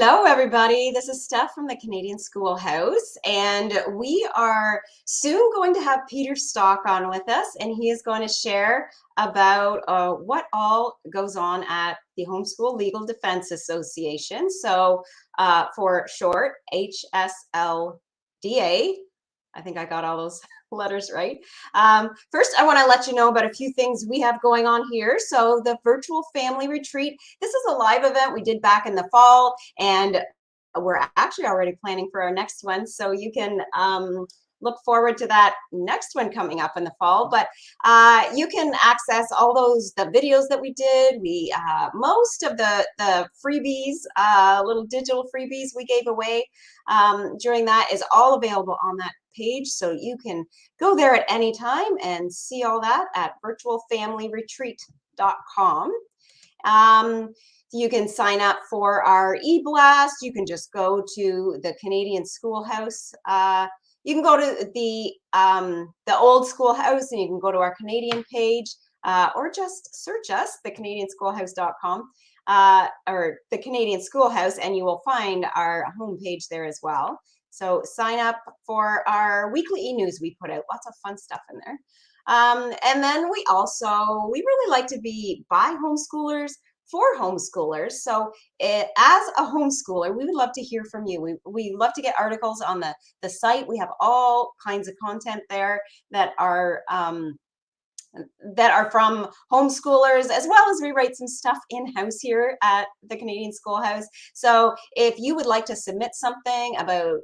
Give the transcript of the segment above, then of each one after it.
Hello, everybody. This is Steph from the Canadian Schoolhouse, and we are soon going to have Peter Stock on with us, and he is going to share about what all goes on at the Homeschool Legal Defense Association. So, for short, HSLDA. I think I got all those letters right. First, I want to let you know about a few things we have going on here. So the virtual family retreat, this is a live event we did back in the fall, and we're actually already planning for our next one. So you can look forward to that next one coming up in the fall. But you can access all the videos that we did. Most of the freebies, little digital freebies we gave away during that is all available on that page. So you can go there at any time and see all that at virtualfamilyretreat.com. You can sign up for our e-blast. You can just go to the Canadian Schoolhouse. You can go to the old Schoolhouse, and you can go to our Canadian page, or just search us, thecanadianschoolhouse.com, or the Canadian Schoolhouse, and you will find our homepage there as well. So sign up for our weekly e-news we put out. Lots of fun stuff in there. And then we really like to be by homeschoolers for homeschoolers. So as a homeschooler, we would love to hear from you. We love to get articles on the site. We have all kinds of content there that are from homeschoolers, as well as we write some stuff in-house here at the Canadian Schoolhouse. So if you would like to submit something about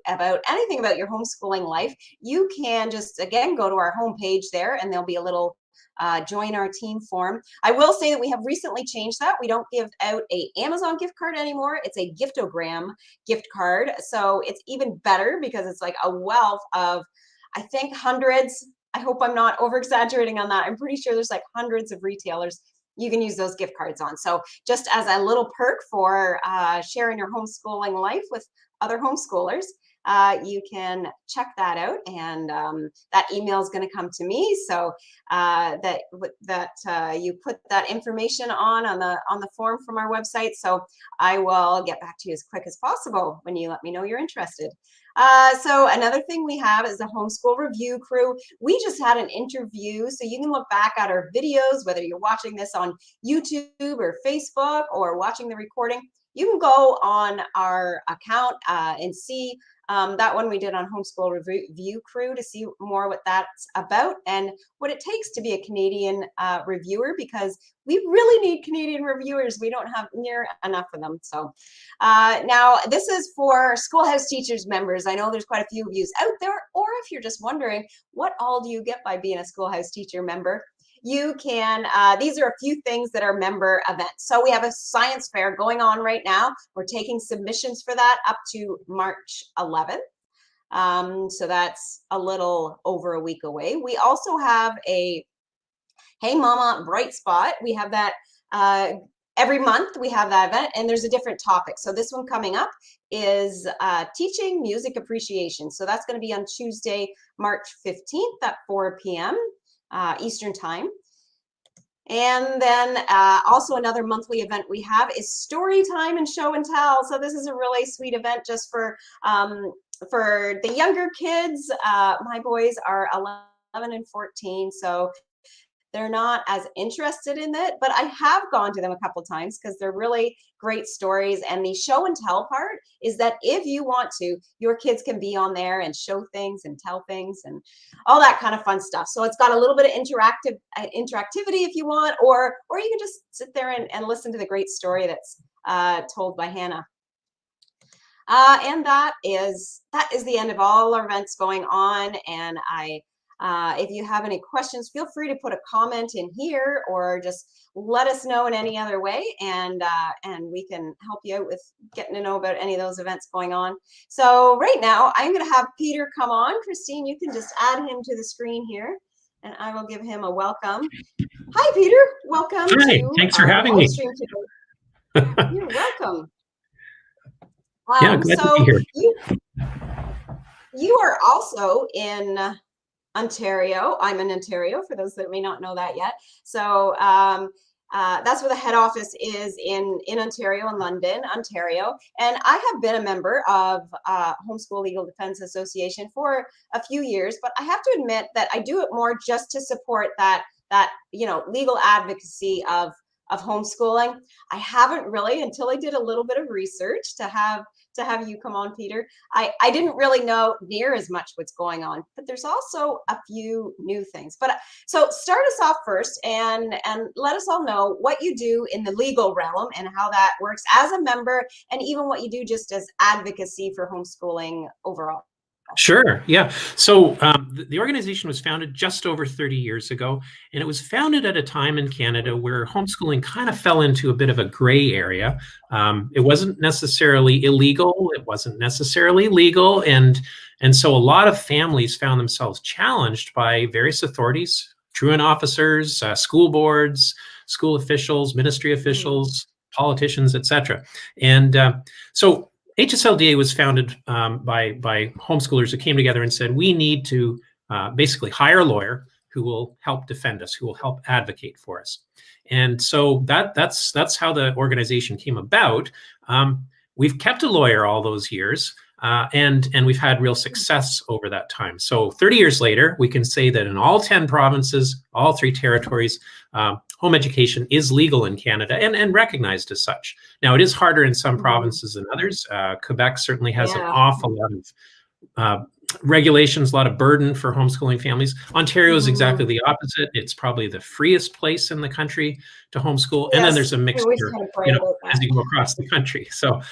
anything about your homeschooling life, you can just, again, go to our homepage there, and there'll be a little join our team form. I will say that we have recently changed that. We don't give out a Amazon gift card anymore. It's a Giftogram gift card. So it's even better because it's like a wealth of, I think, hundreds. I hope I'm not over exaggerating on that. I'm pretty sure there's like hundreds of retailers you can use those gift cards on. So just as a little perk for sharing your homeschooling life with other homeschoolers, you can check that out, and that email is going to come to me. So that you put that information on the form from our website. So I will get back to you as quick as possible when you let me know you're interested. So another thing we have is the Homeschool Review Crew. We just had an interview, so you can look back at our videos, whether you're watching this on YouTube or Facebook or watching the recording. You can go on our account and see that one we did on Homeschool Review Crew to see more what that's about and what it takes to be a Canadian reviewer, because we really need Canadian reviewers. We don't have near enough of them. So now this is for Schoolhouse Teachers members. I know there's quite a few of you out there, or if you're just wondering, what all do you get by being a Schoolhouse Teacher member? You can, these are a few things that are member events. So we have a science fair going on right now. We're taking submissions for that up to March 11th. So that's a little over a week away. We also have a Hey Mama Bright Spot. We have that every month. We have that event, and there's a different topic. So this one coming up is teaching music appreciation. So that's going to be on Tuesday, March 15th at 4 p.m. Eastern time. And then also another monthly event we have is story time and show and tell. So this is a really sweet event just for the younger kids. My boys are 11 and 14, so they're not as interested in it, but I have gone to them a couple times because they're really great stories. And the show and tell part is that if you want to, your kids can be on there and show things and tell things and all that kind of fun stuff. So it's got a little bit of interactivity if you want, or you can just sit there and listen to the great story that's told by Hannah. And that is the end of all our events going on. And if you have any questions, feel free to put a comment in here, or just let us know in any other way, and we can help you out with getting to know about any of those events going on. So right now, I'm going to have Peter come on. Christine, you can just add him to the screen here, and I will give him a welcome. Hi, Peter. Welcome. Hi, thanks for having me. You're welcome. Yeah, glad to be here. You are also in Ontario. I'm in Ontario, for those that may not know that yet. So That's where the head office is in Ontario, in London, Ontario. And I have been a member of Homeschool Legal Defense Association for a few years, but I have to admit that I do it more just to support that legal advocacy of homeschooling. I haven't really, until I did a little bit of research to have you come on, Peter. I didn't really know near as much what's going on, but there's also a few new things. But so start us off first and let us all know what you do in the legal realm and how that works as a member, and even what you do just as advocacy for homeschooling overall. Sure. Yeah. So the organization was founded just over 30 years ago, and it was founded at a time in Canada where homeschooling kind of fell into a bit of a gray area. It wasn't necessarily illegal. It wasn't necessarily legal. And so a lot of families found themselves challenged by various authorities, truant officers, school boards, school officials, ministry officials, politicians, etc. And so HSLDA was founded by homeschoolers who came together and said, we need to basically hire a lawyer who will help defend us, who will help advocate for us. And so that's how the organization came about. We've kept a lawyer all those years, and we've had real success over that time. So 30 years later, we can say that in all 10 provinces, all 3 territories, home education is legal in Canada and recognized as such. Now, it is harder in some provinces than others. Quebec certainly has an awful lot of regulations, a lot of burden for homeschooling families. Ontario is exactly the opposite. It's probably the freest place in the country to homeschool. Yes. And then there's a mixture, as you go across the country. So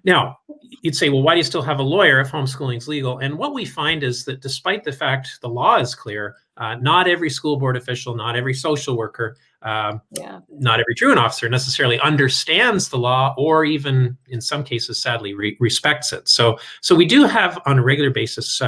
now you'd say, well, why do you still have a lawyer if homeschooling is legal? And what we find is that despite the fact the law is clear, not every school board official, not every social worker, not every truant officer necessarily understands the law, or even in some cases, sadly, respects it. So we do have on a regular basis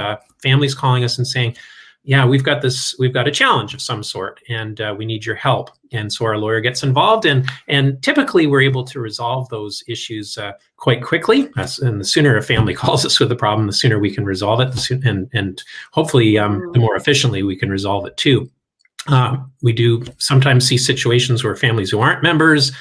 families calling us and saying, yeah, we've got a challenge of some sort, and we need your help. And so our lawyer gets involved, and typically we're able to resolve those issues quite quickly. And the sooner a family calls us with a problem, the sooner we can resolve it, and hopefully the more efficiently we can resolve it too. We do sometimes see situations where families who aren't members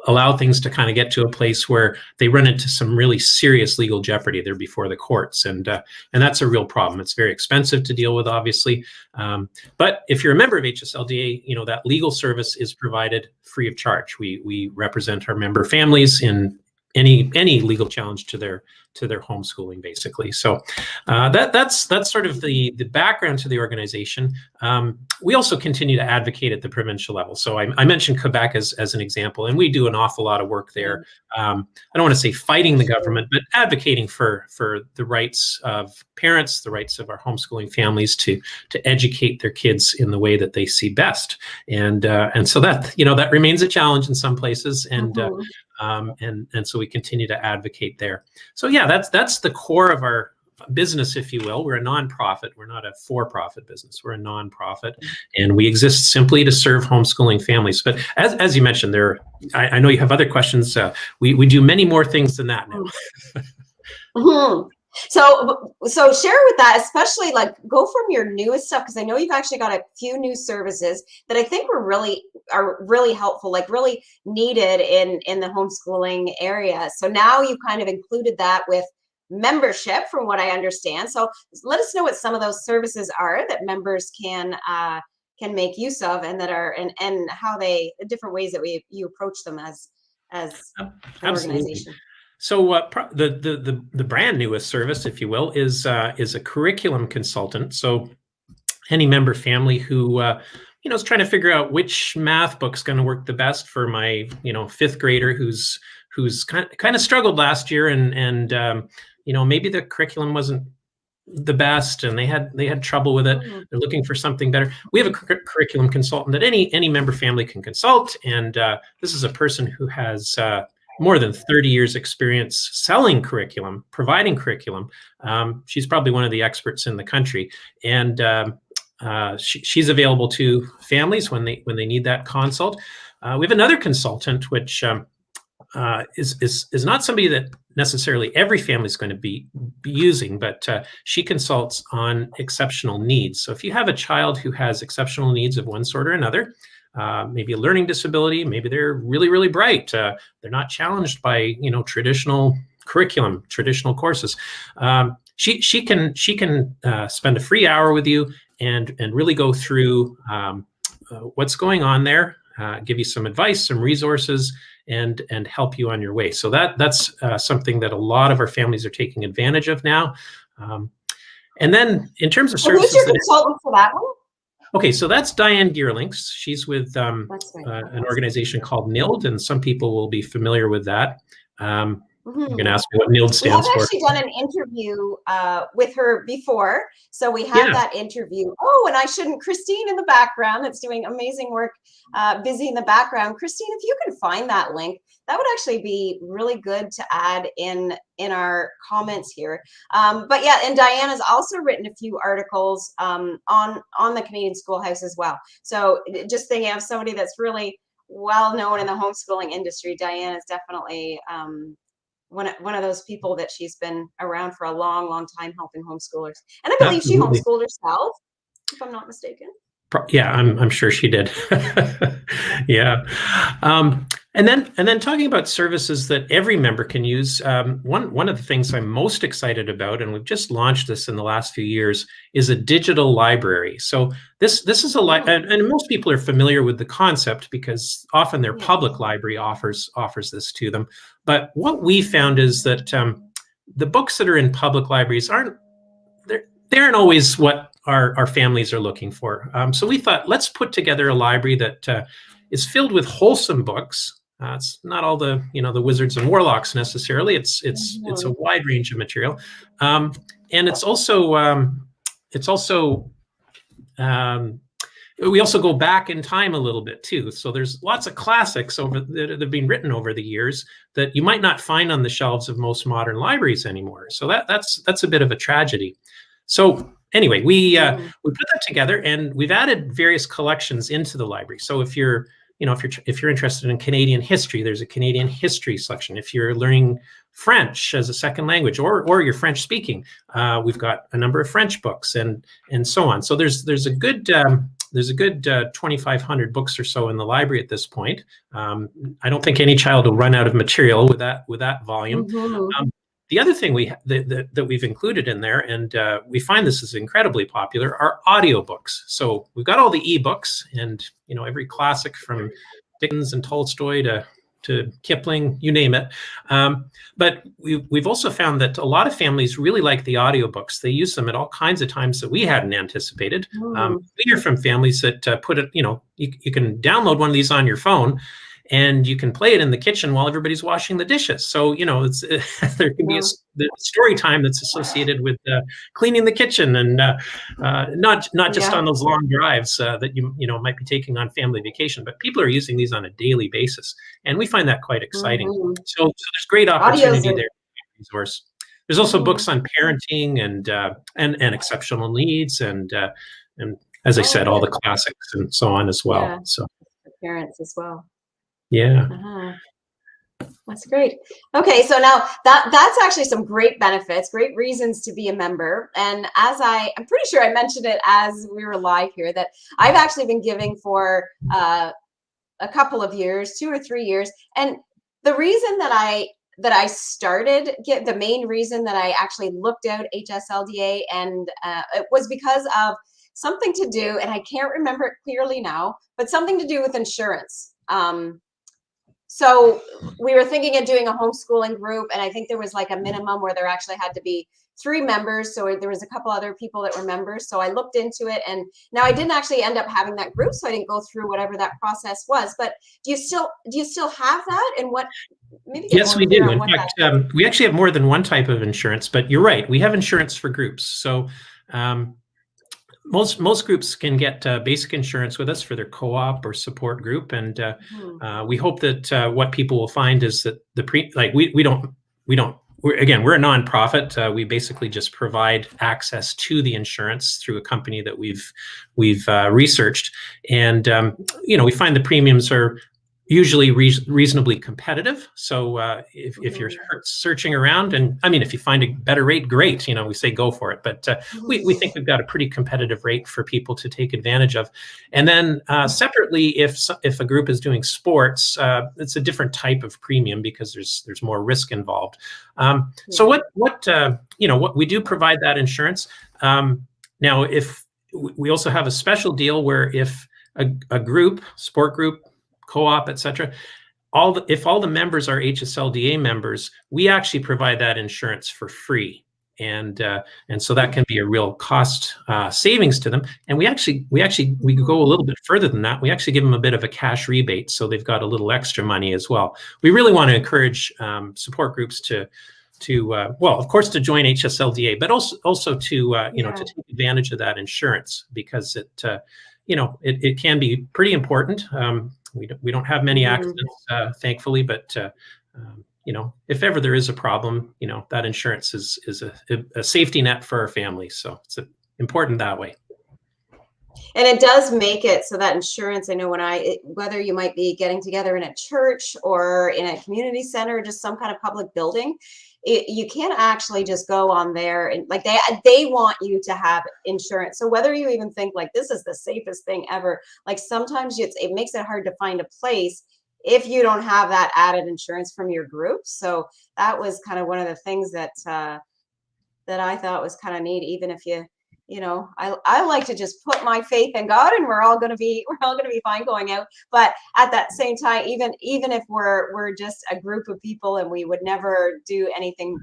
allow things to kind of get to a place where they run into some really serious legal jeopardy. They're before the courts, and that's a real problem. It's very expensive to deal with, obviously. But if you're a member of HSLDA, that legal service is provided free of charge. We represent our member families in any legal challenge to their homeschooling, basically. So that's sort of the background to the organization. We also continue to advocate at the provincial level. So I mentioned Quebec as an example, and we do an awful lot of work there. I don't want to say fighting the government, but advocating for the rights of parents, the rights of our homeschooling families to educate their kids in the way that they see best. And so that remains a challenge in some places, and so we continue to advocate there. So yeah, that's the core of our business, if you will. We're a nonprofit. We're not a for-profit business. We're a nonprofit, and we exist simply to serve homeschooling families. But as you mentioned, I know you have other questions. We do many more things than that now. So share with that, especially like go from your newest stuff, because I know you've actually got a few new services that I think are really helpful, like really needed in the homeschooling area. So now you kind of included that with membership, from what I understand. So let us know what some of those services are that members can make use of, and that are and how different ways that you approach them as an organization. So the brand newest service, if you will, is a curriculum consultant. So any member family who is trying to figure out which math book's going to work the best for my 5th grader who's kind of struggled last year, and maybe the curriculum wasn't the best and they had trouble with it. They're looking for something better. We have a curriculum consultant that any member family can consult, and this is a person who has more than 30 years experience selling curriculum, providing curriculum. She's probably one of the experts in the country, and she's available to families when they need that consult. We have another consultant, which is not somebody that necessarily every family is going to be using, but she consults on exceptional needs. So if you have a child who has exceptional needs of one sort or another, maybe a learning disability, maybe they're really, really bright. They're not challenged by, traditional curriculum, traditional courses. She can spend a free hour with you and really go through what's going on there, give you some advice, some resources, and help you on your way. So that's something that a lot of our families are taking advantage of now. And then in terms of services, who's your consultant for that one? Okay, so that's Diane Geerlinks. She's with an organization called NILD, and some people will be familiar with that. You're going to ask me what NILD stands for. We have actually done an interview with her before, so we have that interview. Oh, and I shouldn't, Christine in the background that's doing amazing work, busy in the background. Christine, if you can find that link, that would actually be really good to add in our comments here. But yeah, and Diane has also written a few articles on the Canadian Schoolhouse as well. So just thinking of somebody that's really well known in the homeschooling industry, Diane is definitely one of those people that she's been around for a long, long time helping homeschoolers. And I believe she homeschooled herself, if I'm not mistaken. Yeah, I'm sure she did. Yeah. And then talking about services that every member can use, one of the things I'm most excited about, and we've just launched this in the last few years, is a digital library. So this is and most people are familiar with the concept because often their public library offers this to them. But what we found is that the books that are in public libraries aren't always what our families are looking for. So we thought, let's put together a library that is filled with wholesome books. It's not all the the wizards and warlocks necessarily. It's a wide range of material, and it's also we also go back in time a little bit too. So there's lots of classics that have been written over the years that you might not find on the shelves of most modern libraries anymore. So that's a bit of a tragedy. So anyway, we put that together and we've added various collections into the library. So if you're interested in Canadian history, there's a Canadian history section. If you're learning French as a second language, or you're French speaking, we've got a number of French books and so on. So there's a good 2,500 books or so in the library at this point. I don't think any child will run out of material with that volume. The other thing that we've included in there, and we find this is incredibly popular, are audiobooks. So we've got all the ebooks and every classic from Dickens and Tolstoy to Kipling, you name it. But we've also found that a lot of families really like the audiobooks. They use them at all kinds of times that we hadn't anticipated. We hear from families that put it, you can download one of these on your phone and you can play it in the kitchen while everybody's washing the dishes. So, there can be the story time that's associated with cleaning the kitchen and not just on those long drives that you might be taking on family vacation, but people are using these on a daily basis. And we find that quite exciting. So there's great opportunity there. Resource. There's also books on parenting and exceptional needs and as I said, all the classics and so on as well. So for parents as well. Yeah. That's great. Okay, so now that's actually some great benefits, great reasons to be a member. And as I'm pretty sure I mentioned it as we were live here, that I've actually been giving for a couple of years, 2 or 3 years. And the reason that I started, the main reason that I actually looked out HSLDA, and it was because of something to do, and I can't remember it clearly now, but something to do with insurance. So we were thinking of doing a homeschooling group, and I think there was like a minimum where there actually had to be 3 members. So there was a couple other people that were members. So I looked into it, and now I didn't actually end up having that group, so I didn't go through whatever that process was. But do you still have that? And what? Maybe yes, we do. In fact, we actually have more than one type of insurance. But you're right, we have insurance for groups. So most groups can get basic insurance with us for their co-op or support group, and we hope that what people will find is that we're a nonprofit. We basically just provide access to the insurance through a company that we've researched, and we find the premiums are usually reasonably competitive. So if you're searching around, and I mean, if you find a better rate, great. We say go for it. But we think we've got a pretty competitive rate for people to take advantage of. And then separately, if a group is doing sports, it's a different type of premium because there's more risk involved. So what we do provide that insurance. Now, if we also have a special deal where if a group, sport group, co-op, etc. If all the members are HSLDA members, we actually provide that insurance for free, and so that can be a real cost savings to them. And we go a little bit further than that. We actually give them a bit of a cash rebate, so they've got a little extra money as well. We really want to encourage support groups to of course, to join HSLDA, but also to to take advantage of that insurance, because it can be pretty important. We don't have many accidents, thankfully, but if ever there is a problem, that insurance is a safety net for our families. So it's important that way. And it does make it so that insurance, I know whether you might be getting together in a church or in a community center, just some kind of public building, you can't actually just go on there and like they want you to have insurance. So whether you even think like this is the safest thing ever, like sometimes it makes it hard to find a place if you don't have that added insurance from your group. So that was kind of one of the things that I thought was kind of neat. Even if I like to just put my faith in God and we're all going to be fine going out. But at that same time, even if we're just a group of people and we would never do anything,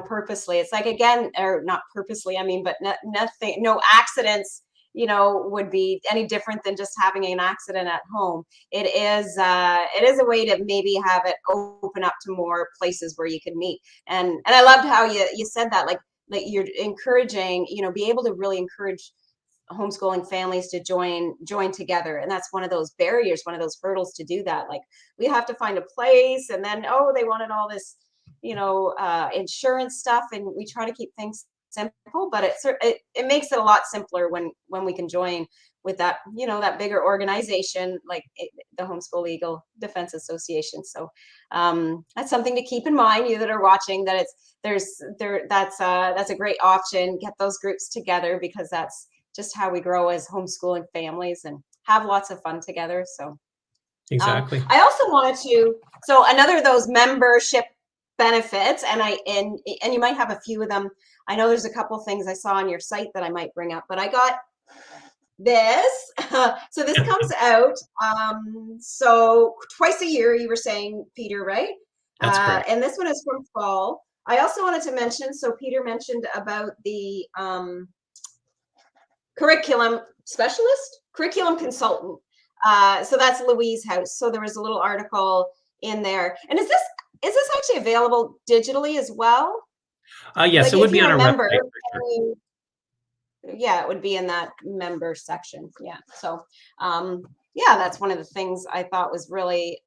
purposely, it's like, again, or not purposely, I mean, but nothing, no accidents, would be any different than just having an accident at home. It is a way to maybe have it open up to more places where you can meet. And I loved how you said that, like you're encouraging, be able to really encourage homeschooling families to join together. And that's one of those barriers, one of those hurdles to do that. Like we have to find a place, and then, they wanted all this, insurance stuff. And we try to keep things simple, but it makes it a lot simpler when we can join with that, that bigger organization like the Homeschool Legal Defense Association. So that's something to keep in mind, you that are watching, that that's a great option. Get those groups together, because that's just how we grow as homeschooling families and have lots of fun together. So exactly. I also wanted to, so another of those membership benefits, and you might have a few of them. I know there's a couple things I saw on your site that I might bring up, but I got this. So this comes out so twice a year, you were saying, Peter, right? That's correct. And this one is from fall. I also wanted to mention, so Peter mentioned about the curriculum specialist, curriculum consultant. So that's Louise House. So there was a little article in there. And is this actually available digitally as well? Yes, it would be on our website. Yeah, it would be in that member section. Yeah. So that's one of the things I thought was really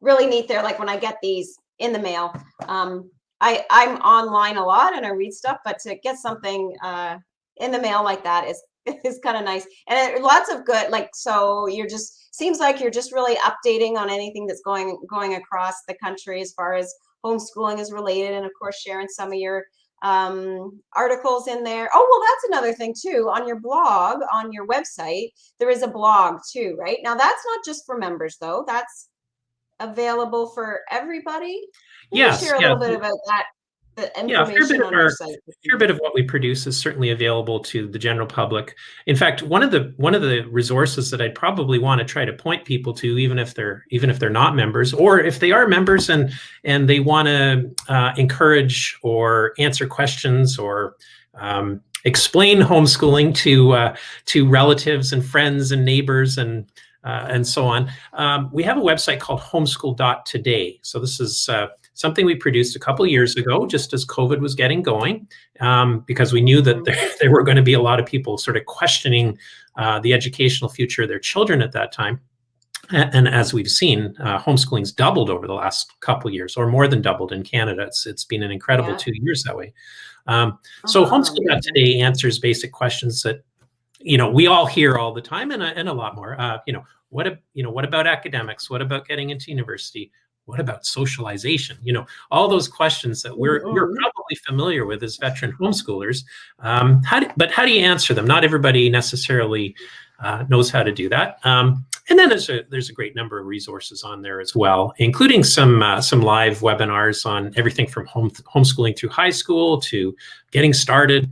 really neat there. Like when I get these in the mail, I'm online a lot and I read stuff, but to get something in the mail like that is kind of nice. And lots of good, like, so seems like you're just really updating on anything that's going across the country as far as homeschooling is related, and of course sharing some of your articles in there. Oh, well, that's another thing too. On your blog, on your website, there is a blog too, right? Now that's not just for members though. That's available for everybody. Yes. Share a little bit about that. The information on our site. A fair bit of what we produce is certainly available to the general public. In fact, one of the resources that I'd probably want to try to point people to, even if they're not members, or if they are members and they want to encourage or answer questions or explain homeschooling to relatives and friends and neighbors and so on. We have a website called Homeschool.Today. So this is something we produced a couple of years ago, just as COVID was getting going, because we knew that there were going to be a lot of people sort of questioning the educational future of their children at that time. And as we've seen, homeschooling's doubled over the last couple of years, or more than doubled in Canada. It's been an incredible 2 years that way. So Homeschool.Today answers basic questions that we all hear all the time, and a lot more. What about academics? What about getting into university? What about socialization? All those questions that we're probably familiar with as veteran homeschoolers. But how do you answer them? Not everybody necessarily knows how to do that. And then there's a great number of resources on there as well, including some live webinars on everything from homeschooling through high school to getting started.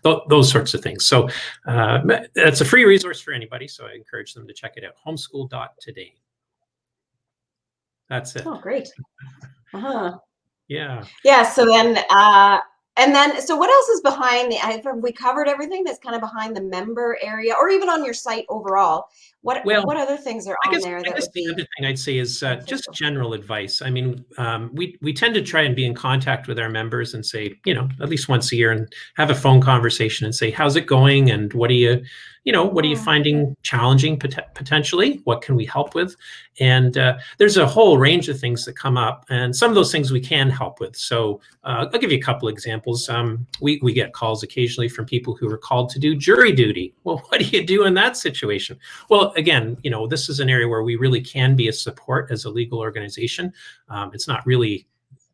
Those sorts of things. So it's a free resource for anybody. So I encourage them to check it out. Homeschool.Today. That's it. Oh, great. Uh-huh. Yeah. Yeah. So then, so what else is behind have we covered everything that's kind of behind the member area, or even on your site overall? What other things are on there? I guess the other thing I'd say is just general advice. I mean, we tend to try and be in contact with our members and say, at least once a year, and have a phone conversation and say, how's it going? And what are you finding challenging potentially? What can we help with? And there's a whole range of things that come up, and some of those things we can help with. So I'll give you a couple examples. We get calls occasionally from people who are called to do jury duty. Well, what do you do in that situation? Well, again, this is an area where we really can be a support as a legal organization. It's not really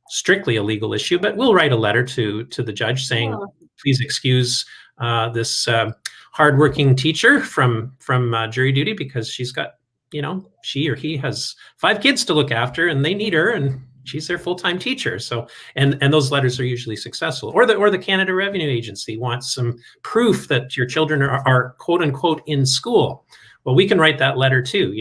strictly a legal issue, but we'll write a letter to the judge saying, please excuse this hardworking teacher from jury duty because she's got, she or he has 5 kids to look after and they need her, and she's their full-time teacher. So, and those letters are usually successful. Or the Canada Revenue Agency wants some proof that your children are quote unquote in school. Well, we can write that letter too,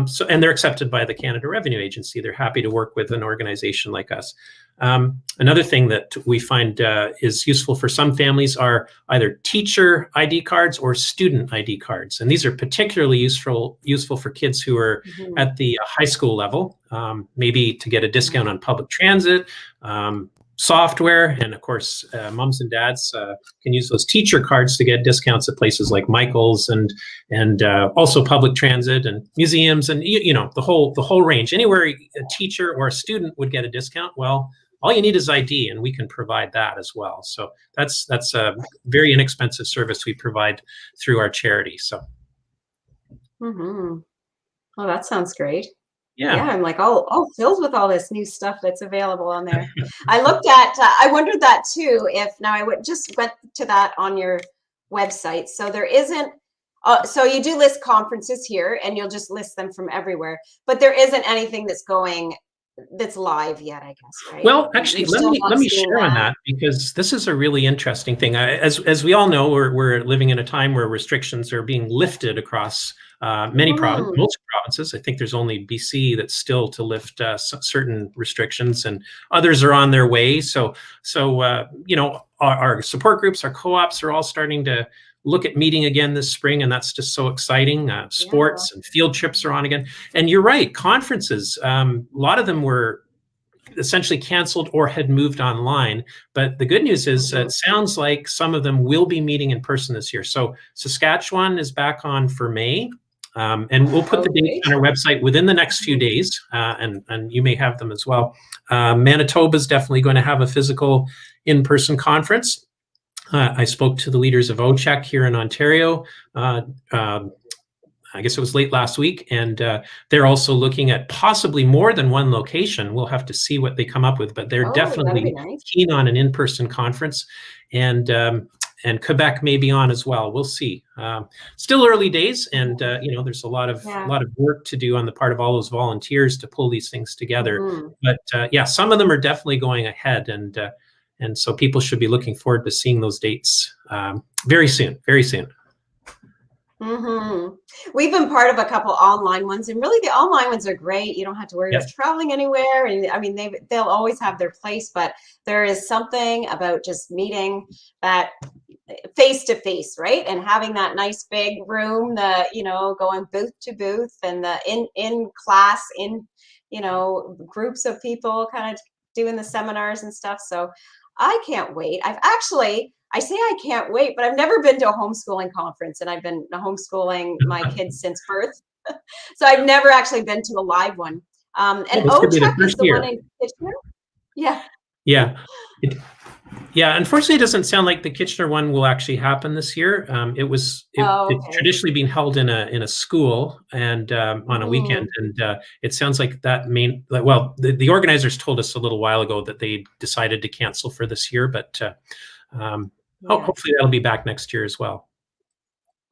So, and they're accepted by the Canada Revenue Agency. They're happy to work with an organization like us. Another thing that we find is useful for some families are either teacher ID cards or student ID cards. And these are particularly useful for kids who are at the high school level, maybe to get a discount on public transit, software, and of course, moms and dads can use those teacher cards to get discounts at places like Michael's and also public transit and museums and the whole range. Anywhere a teacher or a student would get a discount, well, all you need is ID, and we can provide that as well. So that's a very inexpensive service we provide through our charity. So. Oh, that sounds great. Yeah, I'm like all filled with all this new stuff that's available on there. I looked at, I wondered that too, I went to that on your website. So there isn't, so you do list conferences here and you'll just list them from everywhere, but there isn't anything that's live yet, I guess, right? Well, actually, let me share on that, because this is a really interesting thing. As we all know, we're living in a time where restrictions are being lifted across most provinces. I think there's only BC that's still to lift certain restrictions, and others are on their way. So our support groups, our co-ops are all starting to look at meeting again this spring, and that's just so exciting. Sports and field trips are on again. And you're right, conferences, a lot of them were essentially canceled or had moved online. But the good news is it sounds like some of them will be meeting in person this year. So Saskatchewan is back on for May. And we'll put the dates on our website within the next few days, and you may have them as well. Manitoba is definitely going to have a physical in-person conference. I spoke to the leaders of OCHEC here in Ontario. I guess it was late last week, and they're also looking at possibly more than one location. We'll have to see what they come up with, but they're definitely keen on an in-person conference, and Quebec may be on as well. We'll see. Still early days, and there's a lot of work to do on the part of all those volunteers to pull these things together. But some of them are definitely going ahead, and so people should be looking forward to seeing those dates very soon. Very soon. We've been part of a couple online ones, and really the online ones are great. You don't have to worry about traveling anywhere, and I mean they'll always have their place, but there is something about just meeting that face to face, right? And having that nice big room, going booth to booth, and the in class, groups of people kind of doing the seminars and stuff. So I can't wait. I say I can't wait, but I've never been to a homeschooling conference, and I've been homeschooling my kids since birth. So I've never actually been to a live one. And OCHEC is the one in Kitchener. Yeah, unfortunately, it doesn't sound like the Kitchener one will actually happen this year. Oh, It's okay. traditionally been held in a school and on a weekend, Mm, and it sounds like well, the organizers told us a little while ago that they decided to cancel for this year, but yeah. hopefully that'll be back next year as well.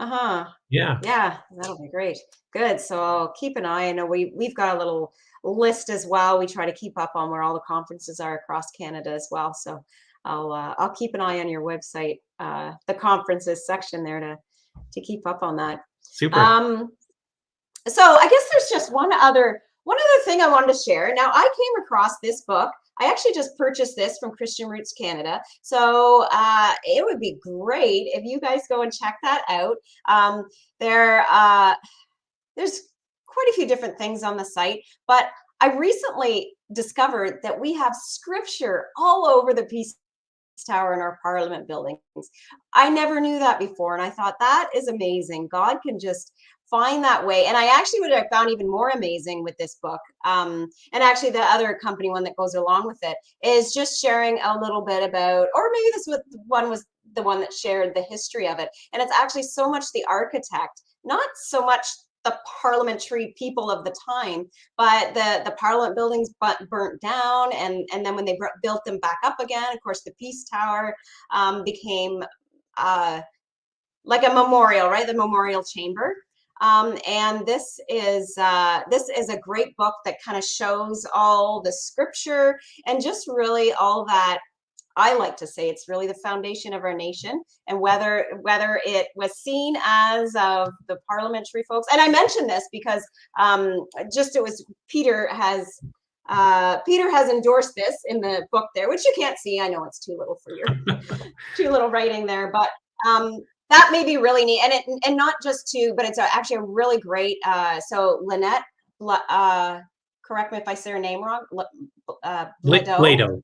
Uh-huh. Yeah, Yeah, that'll be great. Good. So I'll keep an eye. I know we've got a little list as well. We try to keep up on where all the conferences are across Canada as well. So I'll keep an eye on your website, the conferences section there to keep up on that. super. Um, so I guess there's just one other thing I wanted to share. Now I came across this book. I actually just purchased this from Christian Roots Canada. So it would be great if you guys go and check that out. Um, there, there's quite a few different things on the site, but I recently discovered that we have scripture all over the Peace Tower in our Parliament buildings. I never knew that before, and I thought that is amazing. God can just find that way. And I actually would have found even more amazing with this book. And actually, the other company one that goes along with it is just sharing a little bit about, or maybe one was the one that shared the history of it. And it's actually so much the architect, not so much the parliamentary people of the time, but the Parliament buildings burnt down, and then when they built them back up again, of course, the Peace Tower became like a memorial, right? The memorial chamber. And this is a great book that kind of shows all the scripture and just really all that. I like to say it's really the foundation of our nation, and whether it was seen as of the parliamentary folks. And I mentioned this because just it was Peter has endorsed this in the book there, which you can't see. I know it's too little for your too little writing there, but that may be really neat. And not just but it's actually a really great. So Lynette, correct me if I say her name wrong. Bladeau. Play-Doh.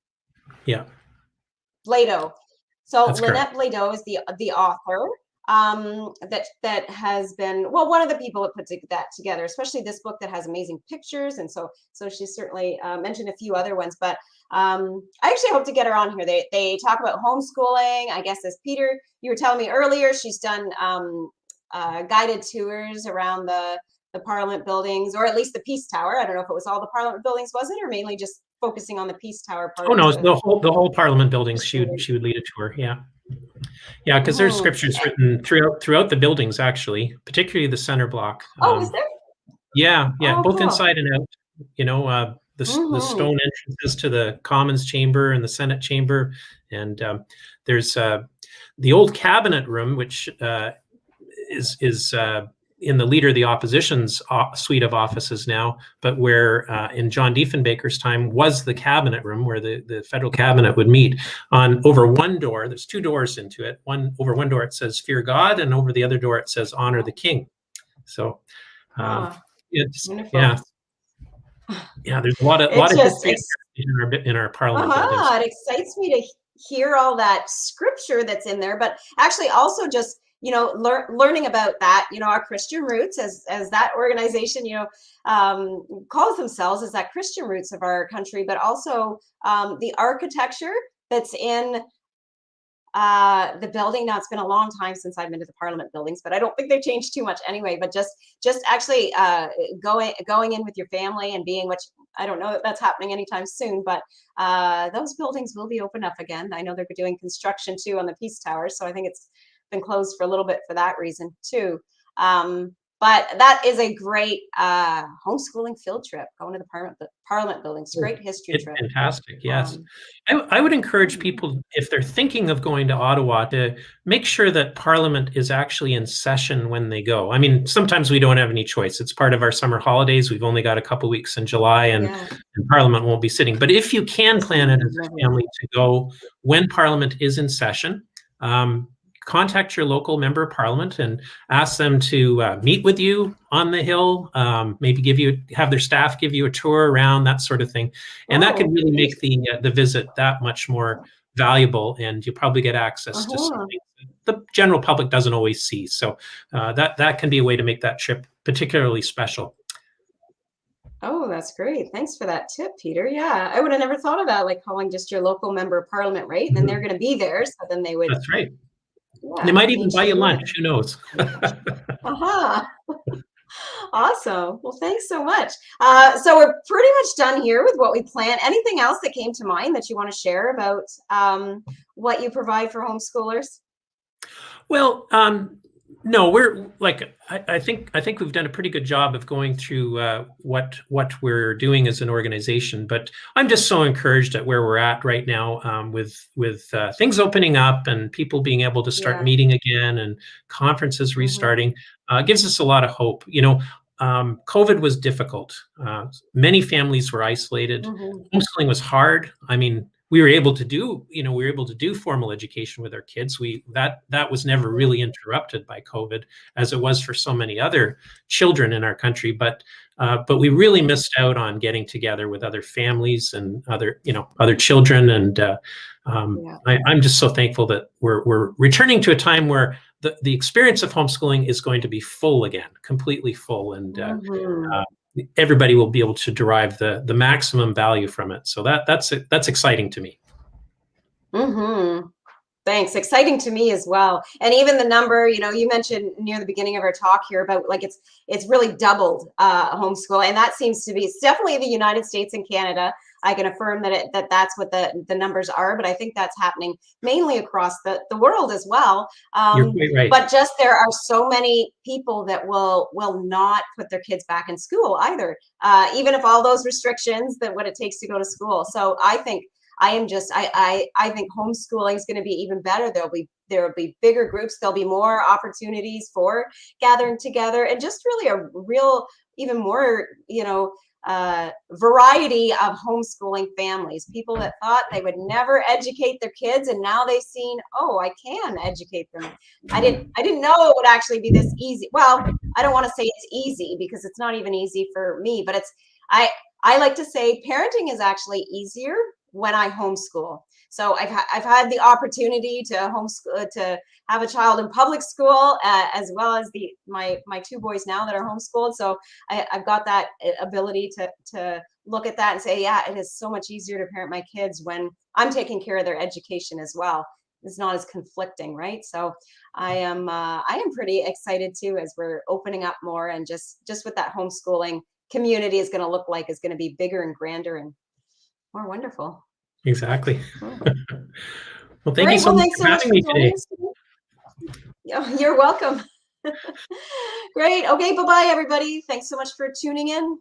Yeah, Bladeau. So that's correct. Lynette Bladeau is the author that has been, well, one of the people that put that together, especially this book that has amazing pictures. And so she's certainly mentioned a few other ones, but I actually hope to get her on here. They talk about homeschooling. I guess as Peter, you were telling me earlier, she's done guided tours around the Parliament buildings, or at least the Peace Tower. I don't know if it was all the Parliament buildings, was it, or mainly just focusing on the Peace Tower part Oh of no, the the whole Parliament buildings. story. She would lead a tour. Yeah. Yeah, because there's Mhm. scriptures written throughout the buildings, actually, particularly the center block. Oh, is there? Yeah, Oh, both cool. inside and out. You know, the Hmm. stone entrances to the Commons chamber and the Senate chamber, and there's the old cabinet room, which is in the Leader of the Opposition's suite of offices now, but where in John Diefenbaker's time was the cabinet room where the federal cabinet would meet. On over one door, there's two doors into it. Over one door it says "Fear God," and over the other door it says "Honor the King." So Ah, it's wonderful. yeah, there's a lot It of just history in our Parliament buildings. it excites me to hear all that scripture that's in there, but actually also just learning about that, our Christian roots as that organization, calls themselves as that Christian roots of our country, but also the architecture that's in the building. Now it's been a long time since I've been to the Parliament buildings, but I don't think they've changed too much anyway. But just actually going in with your family and being, which I don't know that that's happening anytime soon, but those buildings will be open up again. I know they're doing construction too on the Peace Tower, so I think it's been closed for a little bit for that reason too. But that is a great homeschooling field trip, going to the Parliament buildings. Great history It's trip. fantastic. Yes. Um, I would encourage mm, people, if they're thinking of going to Ottawa, to make sure that Parliament is actually in session when they go. I mean, sometimes we don't have any choice. It's part of our summer holidays. We've only got a couple weeks in July, yeah, and Parliament won't be sitting. But if you can plan it as a lovely. family to go when Parliament is in session, um, contact your local member of Parliament and ask them to meet with you on the Hill, maybe have their staff give you a tour around, that sort of thing. And that could Oh, really great. make the visit that much more valuable, and you'll probably get access to some Uh-huh. things that the general public doesn't always see. So that can be a way to make that trip particularly special. Oh, that's great. Thanks for that tip, Peter. Yeah, I would have never thought of that, like calling just your local member of parliament, right? And then they're Mhm. going to be there, so then they would, That's right. They yeah, might even meet buy you you. lunch. Who knows? Aha. Awesome. Well, thanks so much. So we're pretty much done here with what we plan. Anything else that came to mind that you want to share about what you provide for homeschoolers? Well, no, we're like I think we've done a pretty good job of going through what we're doing as an organization. But I'm just so encouraged at where we're at right now, with things opening up and people being able to start Yeah. meeting again and conferences Hmm. restarting. Gives us a lot of hope. COVID was difficult. Many families were isolated. Hmm. Homeschooling was hard. I mean, we were able to do formal education with our kids. That was never Hmm. really interrupted by COVID, as it was for so many other children in our country. But we really Hmm. missed out on getting together with other families and other children. And Yeah. I'm just so thankful that we're returning to a time where the experience of homeschooling is going to be full again, completely full, and Hmm. uh, everybody will be able to derive the maximum value from it. So that's exciting to me. Hmm. Thanks. Exciting to me as well. And even the number, you mentioned near the beginning of our talk here about like it's really doubled homeschool, and that seems to be it's definitely the United States and Canada. I can affirm that's what the numbers are, but I think that's happening mainly across the world as well. You're quite right. But just there are so many people that will not put their kids back in school either, even if all those restrictions that what it takes to go to school. So I think homeschooling is going to be even better. There will be bigger groups. There'll be more opportunities for gathering together, and just really a real even more variety of homeschooling families. People that thought they would never educate their kids, and now they've seen, oh, I can educate them. I didn't know it would actually be this easy. Well, I don't want to say it's easy because it's not even easy for me, but I I like to say parenting is actually easier when I homeschool. So I've had the opportunity to homeschool to have a child in public school, as well as my two boys now that are homeschooled. So I've got that ability to look at that and say, yeah, it is so much easier to parent my kids when I'm taking care of their education as well. It's not as conflicting, right? So I am pretty excited too as we're opening up more, and just what that homeschooling community is going to look like is going to be bigger and grander and more wonderful. Exactly. Cool. Well, thank you Great. so Well, much thanks so for much having for me joining today. us today. Yeah, you're welcome. Great. Okay. Bye bye, everybody. Thanks so much for tuning in.